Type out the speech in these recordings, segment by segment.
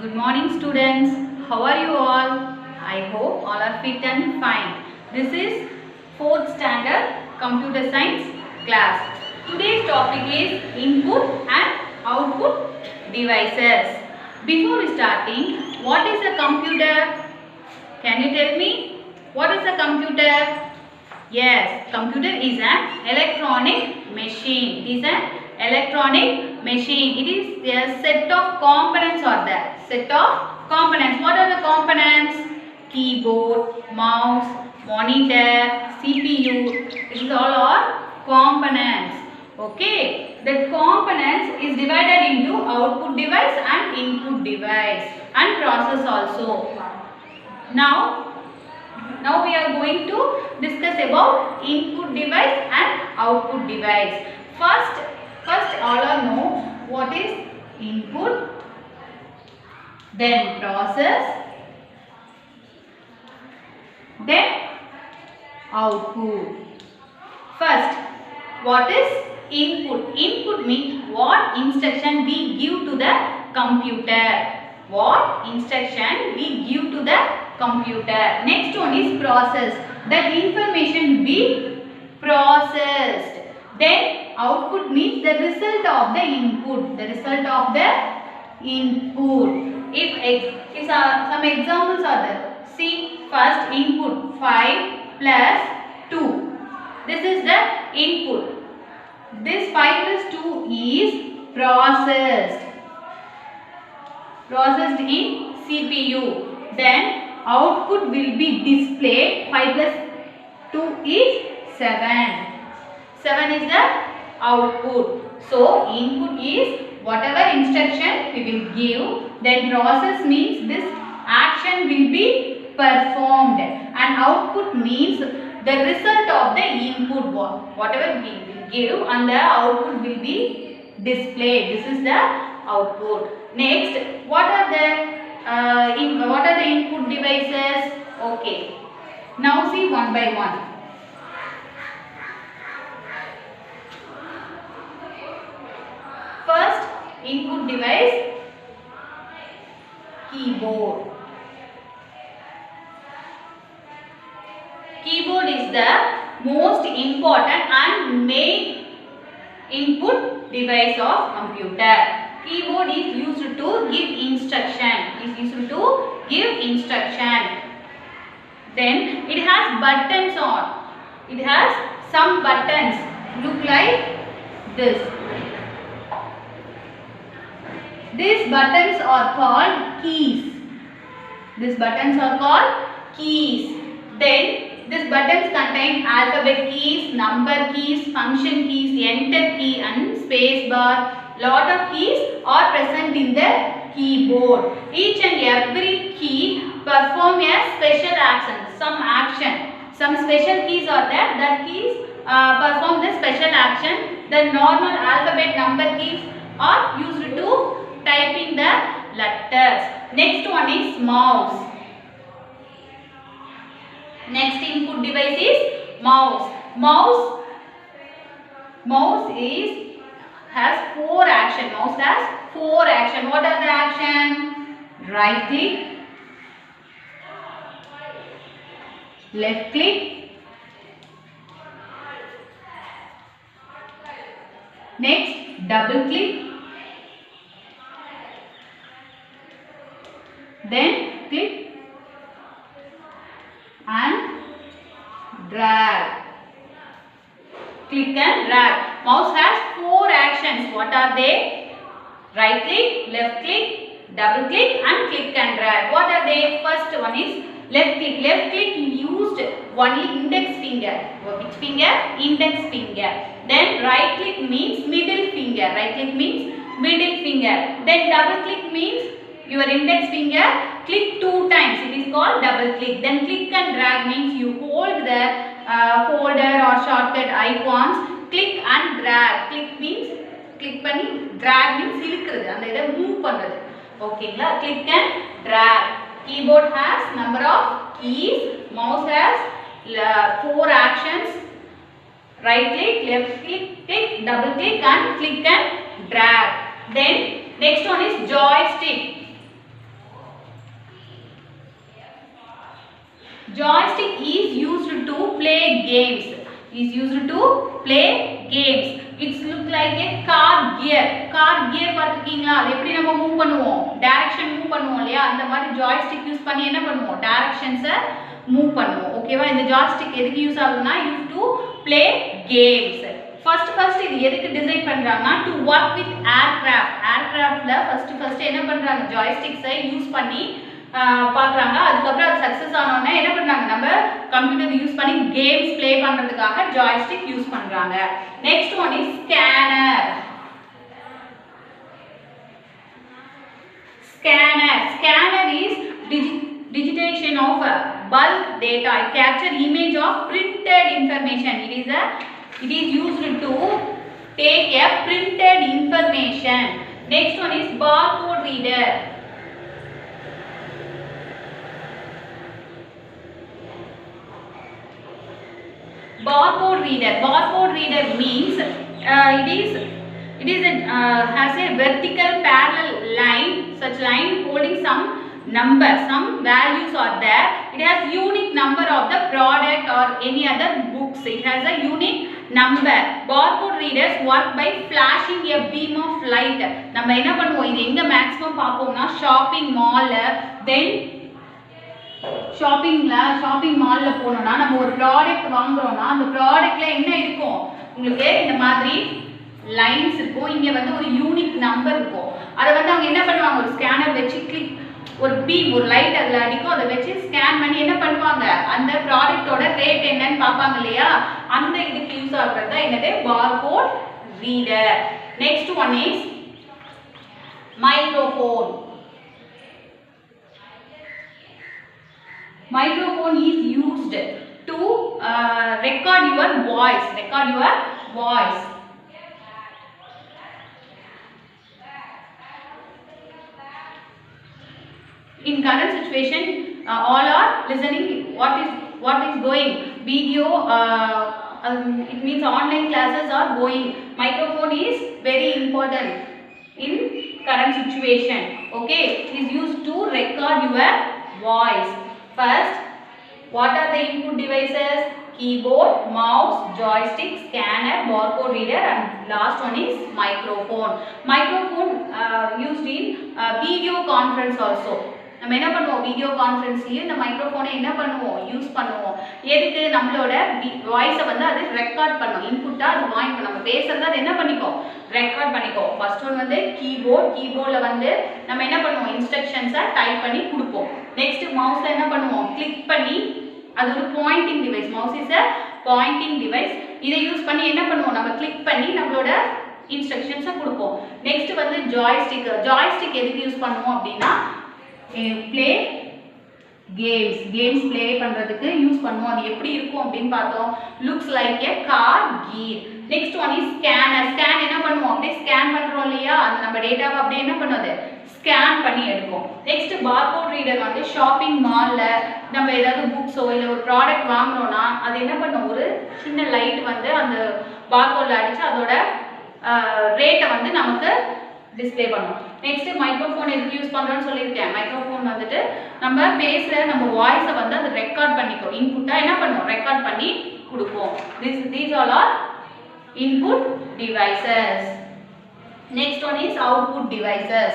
Good morning students. How are you all? I hope all are fit and fine. This is 4th standard computer science class. Today's topic is input and output devices. Before starting, what is a computer? Can you tell me? What is a computer? Yes, computer is an electronic machine. It is an electronic machine. It is a set of components or there. Set of components. What are the components? Keyboard, mouse, monitor, CPU. These all are components. Okay. The components is divided into output device and input device and process also. Now we are going to discuss about input device and output device. First all are know what is input, then process, then output. First, what is input? Input means what instruction we give to the computer. What instruction we give to the computer. Next one is process. That information be processed. Then output means the result of the input. The result of the input. If some examples are there. See, first input 5 plus 2. This is the input. This 5 plus 2 is processed. Processed in CPU. Then output will be displayed. 5 plus 2 is 7. 7 is the output. So, input is whatever instruction we will give. Then process means this action will be performed. And output means the result of the input. Whatever we will give and the output will be displayed. This is the output. Next, what are the input devices? Okay. Now see one by one. First input device, keyboard. Keyboard is the most important and main input device of computer. Keyboard is used to give instruction. Then it has buttons on. It has some buttons look like this. These buttons are called keys. These buttons are called keys. Then these buttons contain alphabet keys, number keys, function keys, enter key and space bar. Lot of keys are present in the keyboard. Each and every key perform a special action. Some special keys are there. That keys perform the special action. The normal alphabet number keys are used to typing the letters. Next one is mouse. Next input device is mouse. Mouse has 4 action. Mouse has 4 action. What are the action? Right click, left click, next double click, then click and drag. Click and drag. Mouse has 4 actions. What are they? Right click, left click, double click and click and drag. What are they? First one is left click. Left click used only index finger. Which finger? Index finger. Then right click means middle finger. Right click means middle finger. Then double click means your index finger click 2 times. It is called double click. Then click and drag means you hold the folder or shortcut icons. Click and drag. Click means click பண்ணி drag means இழுக்கிறது. அந்த இதை move பண்றது. ஓகேங்களா? Click and drag. Keyboard has number of keys. Mouse has 4 actions. Right click, left click, double click and click and drag. Then next one is joystick. Joystick is used to play games. Is used to play games. It's look like a car gear. Car gear பார்த்திருக்கீங்களா? அது எப்படி நம்ம move பண்ணுவோம்? Direction move பண்ணுவோம் இல்லையா? அந்த மாதிரி joystick use பண்ணி என்ன பண்ணுவோம்? டைரக்ஷன்ஸை மூவ் பண்ணுவோம். ஓகேவா? இந்த joystick எதுக்கு யூஸ் ஆகுதுன்னா use to play games. First இது எதுக்கு டிசைன் பண்றாங்கன்னா to work with aircraft. ஏர்கிராஃப்ட்ல ஃபர்ஸ்ட் என்ன பண்றாங்க? joysticks-ஐ யூஸ் பண்ணி பார்க்குறாங்க. அதுக்கப்புறம் அது சக்ஸஸ் ஆனோடனே என்ன பண்ணுறாங்க? நம்ம கம்ப்யூட்டர் யூஸ் பண்ணி கேம்ஸ் ப்ளே பண்ணுறதுக்காக ஜாய்ஸ்டிக் யூஸ் பண்ணுறாங்க. Next one is scanner. Scanner is digitation of bulk data. It captures image of printed information. It is used to take a printed information. Next one is barcode reader. Barcode reader means has a vertical parallel line. Such line holding some number, some values are there. It has unique number of the product or any other books. It has a unique number. Barcode readers work by flashing a beam of light. நம்ம என்ன பண்ணுவோம்? இது எங்க maximum பார்ப்போம்னா shopping மால்ல, தென் shopping மால்ல போனோம்னா நம்ம ஒரு ப்ராடக்ட் வாங்குறோம்னா அந்த ப்ராடக்ட்ல என்ன இருக்கும்? உங்களுக்கு இந்த மாதிரி லைன்ஸ் இருக்கும். இங்க வந்து ஒரு யூனிக் நம்பர் இருக்கும். அதை வந்து அவங்க என்ன பண்ணுவாங்க? ஒரு ஸ்கேனர் வச்சு கிளிக், ஒரு பீம், ஒரு லைட் அதில் அடிக்கும். அதை வச்சு ஸ்கேன் பண்ணி என்ன பண்ணுவாங்க? அந்த ப்ராடக்டோட ரேட் என்னன்னு பார்ப்பாங்க இல்லையா? அந்த இதுக்கு யூஸ் ஆகுறது தான் என்னது? Barcode reader. Next one is microphone. Microphone is used to record your voice. In current situation, all are listening. What is going? Video. It means online classes are going. Microphone is very important in current situation. Okay, it is used to record your voice. First, what are the input devices? Keyboard, mouse, joystick, scanner, barcode reader, and last one is microphone. Microphone used in video conference also. நம்ம என்ன பண்ணுவோம்? Video கான்ஃபரன்ஸ்லயே இந்த மைக்ரோஃபோனை என்ன பண்ணுவோம்? Use பண்ணுவோம். எதுக்கு? நம்மளோட வாய்ஸை வந்து அது ரெக்கார்ட் பண்ணும். இன்புட்டா அது வாங்கிக்கும். நம்ம பேசுறத அது என்ன பண்ணிக்கும்? ரெக்கார்ட் பண்ணிக்கும். ஃபர்ஸ்ட் ஒன் வந்து கீபோர்ட்ல வந்து நம்ம என்ன பண்ணுவோம்? இன்ஸ்ட்ரக்ஷன்ஸை டைப் பண்ணி கொடுப்போம். நெக்ஸ்ட் மவுஸ்ல என்ன பண்ணுவோம்? கிளிக் பண்ணி, அது ஒரு pointing device. Mouse is a pointing device. இதை யூஸ் பண்ணி என்ன பண்ணுவோம்? நம்ம கிளிக் பண்ணி நம்மளோட இன்ஸ்ட்ரக்ஷன்ஸை கொடுப்போம். நெக்ஸ்ட் வந்து ஜாய்ஸ்டிக் எதுக்கு யூஸ் பண்ணுவோம் அப்படின்னா ப்ளே கேம்ஸ் ப்ளே பண்ணுறதுக்கு யூஸ் பண்ணுவோம். அது எப்படி இருக்கும் அப்படின்னு பார்த்தோம். Looks like a car gear. Next one is scanner. Scan என்ன பண்ணுவோம்? அப்படியே ஸ்கேன் பண்ணுறோம் இல்லையா? அது நம்ம டேட்டாவை அப்படியே என்ன பண்ணுவது? ஸ்கேன் பண்ணி எடுக்கும். நெக்ஸ்ட் பார்கோட் ரீடர் வந்து ஷாப்பிங் மாலில் நம்ம ஏதாவது புக்ஸோ இல்லை ஒரு ப்ராடக்ட் வாங்குறோம்னா அது என்ன பண்ணும்? ஒரு சின்ன லைட் வந்து அந்த பார்கோடில் அடித்து அதோட ரேட்டை வந்து நமக்கு டிஸ்ப்ளே பண்ணும். நெக்ஸ்ட் மைக்ரோஃபோன் எதுக்கு யூஸ் பண்ணுறோன்னு சொல்லியிருக்கேன். மைக்ரோஃபோன் வந்துட்டு நம்ம பேசுகிற நம்ம வாய்ஸை வந்து அது ரெக்கார்ட் பண்ணிக்கும். இன்புட்டாக என்ன பண்ணுவோம்? ரெக்கார்ட் பண்ணி கொடுப்போம். These all are input devices. Next one is output devices.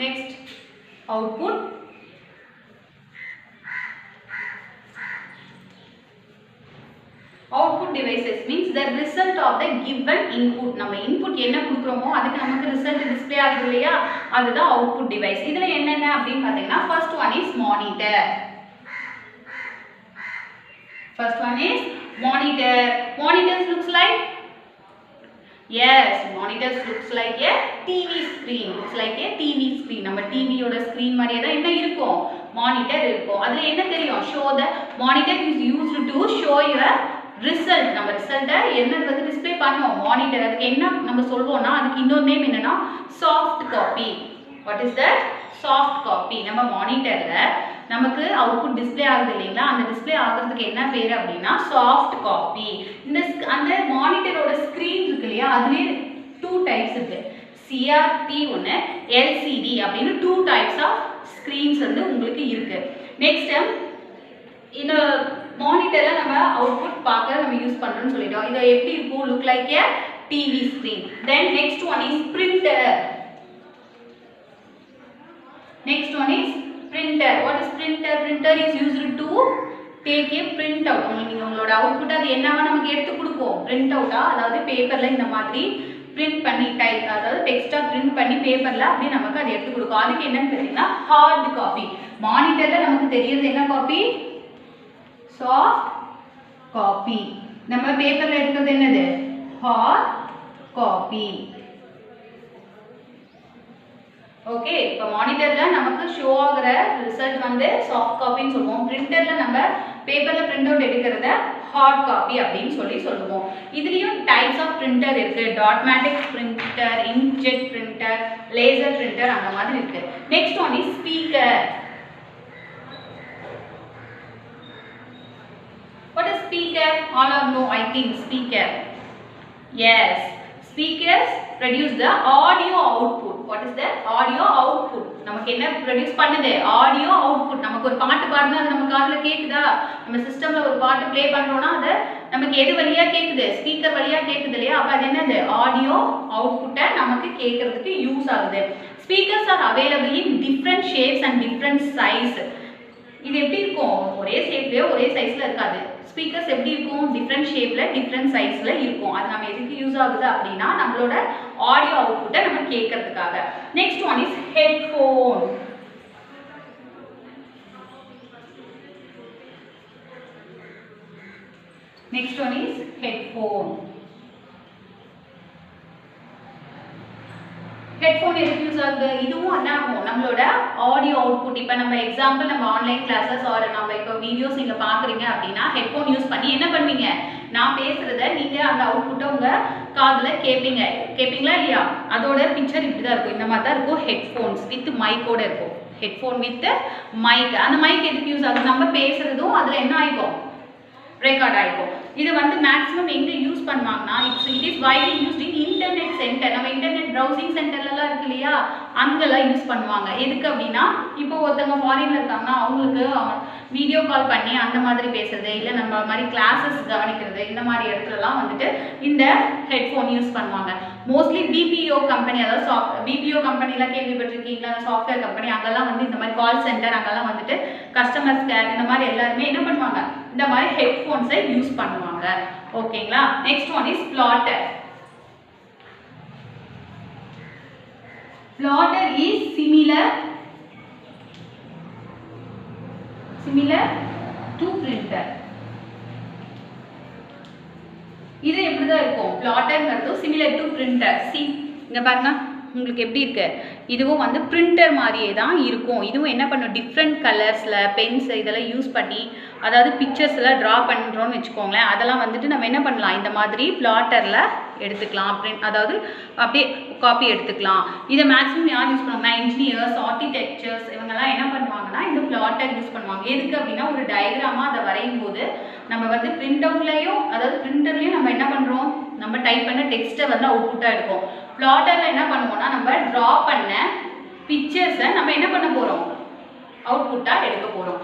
Next, output. Output devices means the result of the given input. நம்ம input என்ன கொடுக்குறோமோ அதுக்கு நமக்கு ரிசல்ட் டிஸ்ப்ளே ஆகுது இல்லையா? அதுதான் output device. இதுல என்னென்ன அப்படின்னு பார்த்தீங்கன்னா first one is monitor. Monitors looks like, yes, monitors looks like a TV screen. நம்ம டிவியோட ஸ்கிரீன் மாதிரியே தான் என்ன இருக்கும்? மானிட்டர் இருக்கும். அதுல என்ன தெரியும்? show the monitor is used to show your result. நம்ம ரிசல்ட்டை என்னன்றது டிஸ்ப்ளே பண்ணுவோம். மானிட்டர் அதுக்கு என்ன நம்ம சொல்வோம்னா அதுக்கு இன்னொரு நேம் என்னன்னா soft copy. What is that? Soft copy. நம்ம மானிட்டர்ல நமக்கு அவுட்புட் டிஸ்ப்ளே ஆகுது இல்லைங்களா, அந்த டிஸ்ப்ளே ஆகுறதுக்கு என்ன பேர் அப்படின்னா சாஃப்ட் காப்பி. அந்த மானிட்டரோட ஸ்க்ரீன் இருக்கு இல்லையா, அதுலேயே 2 டைப்ஸ் இருக்கு. CRT ஒன்று, LCD அப்படின்னு 2 டைப்ஸ் ஆஃப் ஸ்க்ரீன்ஸ் வந்து உங்களுக்கு இருக்கு. நெக்ஸ்ட் இந்த மானிட்டரில் நம்ம அவுட்புட் பார்க்க நம்ம யூஸ் பண்ணுறோம்னு சொல்லிட்டோம். இதை எப்படி இருக்கும், look like a TV screen. Then next one is printer. Next one is printer. What is printer? Printer is used to take a print out. உங்களுக்கு உங்களோட அவுட்புட் அது என்னவா நமக்கு எடுத்து கொடுக்கும், பிரிண்ட் அவுட்டா, அதாவது பேப்பரில் இந்த மாதிரி பிரிண்ட் பண்ணி அதாவது டெக்ஸ்ட்டாக பிரிண்ட் பண்ணி பேப்பரில் அப்படி நமக்கு அது எடுத்து கொடுக்கும். அதுக்கு என்னன்னு பார்த்தீங்கன்னா ஹார்ட் காப்பி. மானிட்டரில் நமக்கு தெரியறது என்ன காப்பி, சாஃப்ட் காப்பி. நம்ம பேப்பரில் எடுக்கிறது என்னது, ஹார்ட் காப்பி. ஓகே, இப்போ மானிட்டரில் நமக்கு ஷோ ஆகிற ரிசல்ட் வந்து சாஃப்ட் காப்பின்னு சொல்லுவோம். பிரிண்டரில் நம்ம பேப்பரில் பிரிண்ட் அவுட் எடுக்கிறத ஹார்ட் காப்பி அப்படின்னு சொல்லுவோம். இதுலேயும் டைப்ஸ் ஆஃப் பிரிண்டர் இருக்குது. Dot matrix printer, inkjet printer, laser printer அந்த மாதிரி இருக்குது. Next one is speaker. What is speaker? All of know, I think, speaker. Yes, speakers produce the audio output. What is the audio output? நமக்கு என்ன produce பண்ணுது, audio output. நமக்கு ஒரு பாட்டு பாடுனா அது நம்ம காதில் கேட்குதா, நம்ம சிஸ்டமில் ஒரு பாட்டு ப்ளே பண்ணுறோன்னா அது நமக்கு எது வழியாக கேட்குது, ஸ்பீக்கர் வழியாக கேட்குது இல்லையா, அப்போ அது என்னது, ஆடியோ அவுட்புட்டை நமக்கு கேட்கறதுக்கு யூஸ் ஆகுது. Speakers are available in different shapes and different size. இது எப்படி இருக்கும், ஒரே ஷேப்லேயோ ஒரே சைஸில் இருக்காது. ஸ்பீக்கர்ஸ் எப்படி இருக்கும், டிஃப்ரெண்ட் ஷேப்பில் டிஃப்ரெண்ட் சைஸில் இருக்கும். அது நம்ம எதுக்கு யூஸ் ஆகுது அப்படின்னா நம்மளோட ஆடியோ அவுட்புட்டை நம்ம கேட்கறதுக்காக. Next one is headphone. Next one is headphone. Headphone எதுக்கு யூஸ் ஆகுது, இதுவும் என்ன ஆகும், நம்மளோட ஆடியோ அவுட்புட். இப்போ நம்ம எக்ஸாம்பிள் நம்ம ஆன்லைன் கிளாஸஸ் ஆர் நம்ம இப்போ வீடியோஸ் நீங்கள் பார்க்குறீங்க அப்படின்னா ஹெட்ஃபோன் யூஸ் பண்ணி என்ன பண்ணுவீங்க, நான் பேசுகிறத நீங்கள் அந்த அவுட்புட்டை உங்கள் காதில் கேட்பீங்களா இல்லையா, அதோட பிக்சர் இப்படி தான் இருக்கும், இந்த மாதிரி தான் இருக்கும். ஹெட்ஃபோன்ஸ் வித் மைக்கோடு இருக்கும். Headphone with mic. அந்த மைக் எதுக்கு யூஸ் ஆகுது, நம்ம பேசுகிறதும் அதில் என்ன ஆகிக்கும், ரெக்கார்ட் ஆகிக்கும். இது வந்து மேக்ஸிமம் எங்கே யூஸ் பண்ணுவாங்கன்னா it is widely used in internet centre. நம்ம இன்டர்நெட் ப்ரௌசிங் சென்டர்லலாம் இருக்கு இல்லையா, அங்கெல்லாம் யூஸ் பண்ணுவாங்க. எதுக்கு அப்படின்னா இப்போ ஒருத்தவங்க ஃபாரின்ல இருக்காங்கன்னா அவங்களுக்கு வீடியோ கால் பண்ணி அந்த மாதிரி பேசுறது, இல்லை நம்ம மாதிரி கிளாஸஸ் கவனிக்கிறது, இந்த மாதிரி இடத்துலலாம் வந்துட்டு இந்த ஹெட்ஃபோன் யூஸ் பண்ணுவாங்க. மோஸ்ட்லி BPO கம்பெனி, அதாவது BPO கம்பெனிலாம் கேள்விப்பட்டிருக்கீங்களா, சாஃப்ட்வேர் கம்பெனி, அங்கெல்லாம் வந்து இந்த மாதிரி கால் சென்டர், அங்கெல்லாம் வந்துட்டு கஸ்டமர்ஸ் கேர் இந்த மாதிரி எல்லாருமே என்ன பண்ணுவாங்க, இந்த மாதிரி ஹெட்ஃபோன்ஸை யூஸ் பண்ணுவாங்க. ஓகேங்களா. Next one is plotter. Plotter is similar to printer. இது எப்படி தான் இருக்கும், பிளாட்டர்ங்கிறது சிமிலர் டு பிரிண்டர். இங்கே பாருங்க உங்களுக்கு எப்படி இருக்கு, இதுவும் வந்து பிரிண்டர் மாதிரியே தான் இருக்கும். இதுவும் என்ன பண்ணும், டிஃப்ரெண்ட் கலர்ஸில் பென்ஸ் இதெல்லாம் யூஸ் பண்ணி, அதாவது பிக்சர்ஸ்லாம் ட்ரா பண்ணுறோன்னு வச்சுக்கோங்களேன், அதெல்லாம் வந்துட்டு நம்ம என்ன பண்ணலாம், இந்த மாதிரி பிளாட்டரில் எடுத்துக்கலாம். அதாவது அப்படியே காப்பி எடுத்துக்கலாம். இதை மேக்ஸிமம் யார் யூஸ் பண்ணுவாங்கன்னா இன்ஜினியர்ஸ், ஆர்கிடெக்சர்ஸ், இவங்கெல்லாம் என்ன பண்ணுவாங்கன்னா இந்த பிளாட்டர் யூஸ் பண்ணுவாங்க. எதுக்கு அப்படின்னா ஒரு டயக்ராமாக அதை வரையும் போது நம்ம வந்து பிரிண்ட் அவுட்லேயும், அதாவது பிரிண்டர்லேயும் நம்ம என்ன பண்ணுறோம், நம்ம டைப் பண்ண டெக்ஸ்ட்டை வந்து அவுட்புட்டாக எடுக்கும். பிளாட்டரில் என்ன பண்ணுவோம்னா நம்ம ட்ரா பண்ண பிக்சர்ஸை நம்ம என்ன பண்ண போகிறோம், அவுட்புட்டாக எடுக்க போகிறோம்.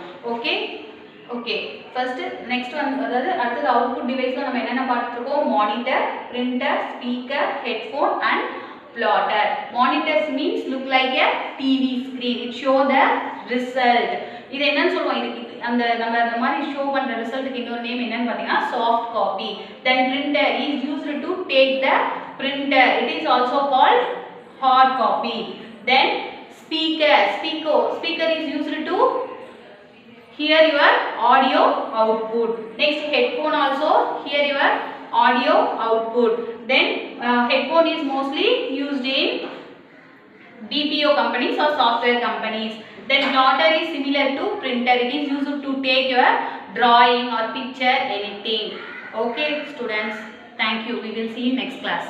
ஓகே ஃபர்ஸ்ட் நெக்ஸ்ட் வந்து அதாவது அடுத்தது அவுட்புட் டிவைஸில் நம்ம என்னென்ன பார்த்துருக்கோம், monitor, printer, speaker, headphone and plotter. Monitors means look like a TV screen. It show the result. இது என்னன்னு சொல்லுவோம், இதுக்கு அந்த நம்ம அந்த மாதிரி ஷோ பண்ற ரிசல்ட்டுக்கு இன்னொரு நேம் என்னன்னு பார்த்தீங்கன்னா soft copy. Then printer is used to take the printer. It is also called hard copy. Then speaker is used to hear your audio output. Next headphone also hear your audio output. Then headphone is mostly used in BPO companies or software companies. Then plotter is similar to printer. It is used to take your drawing or picture anything. Okay students, thank you. We will see you next class.